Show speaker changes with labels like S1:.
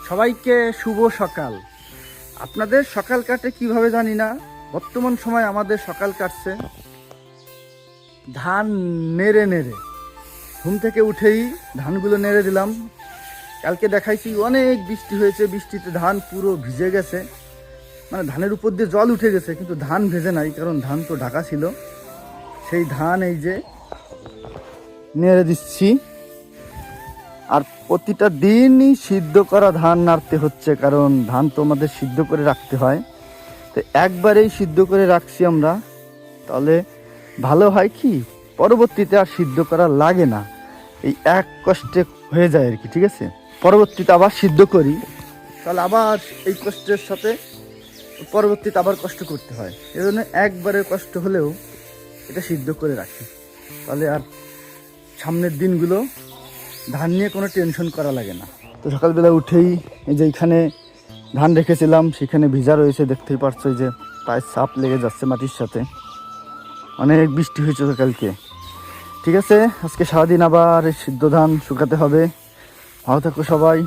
S1: সবাইকে শুভ সকাল। আপনাদের সকাল কাটে কিভাবে জানি না, বর্তমান সময় আমাদের সকাল কাটছে ধান নেড়ে নেড়ে। ঘুম থেকে উঠেই ধানগুলো নেড়ে দিলাম। কালকে দেখাইছি অনেক বৃষ্টি হয়েছে, বৃষ্টিতে ধান পুরো ভিজে গেছে, মানে ধানের উপর দিয়ে জল উঠে গেছে, কিন্তু ধান ভেজে নাই, কারণ ধান তো ঢাকা ছিল। সেই ধান এই যে নেড়ে দিচ্ছি। আর প্রতিটা দিনই সিদ্ধ করা ধান নাড়তে হচ্ছে, কারণ ধান তো আমাদের সিদ্ধ করে রাখতে হয়। তো একবারেই সিদ্ধ করে রাখছি আমরা, তাহলে ভালো হয় কি পরবর্তীতে আর সিদ্ধ করা লাগে না, এই এক কষ্টে হয়ে যায় আর কি। ঠিক আছে, পরবর্তীতে আবার সিদ্ধ করি, তাহলে আবার এই কষ্টের সাথে পরবর্তীতে আবার কষ্ট করতে হয়। এজন্য একবারে কষ্ট হলেও এটা সিদ্ধ করে রাখি, তাহলে আর সামনের দিনগুলো ধান নিয়ে কোনো টেনশন করা লাগে না। তো সকালবেলা উঠেই এই যে এইখানে ধান রেখেছিলাম, সেখানে ভিজা রয়েছে, দেখতেই পারছো যে পায়ের ছাপ লেগে যাচ্ছে মাটির সাথে। অনেক বৃষ্টি হয়েছে কালকে। ঠিক আছে, আজকে সারাদিন আবার এই সিদ্ধ ধান শুকাতে হবে। ভালো থাকো সবাই।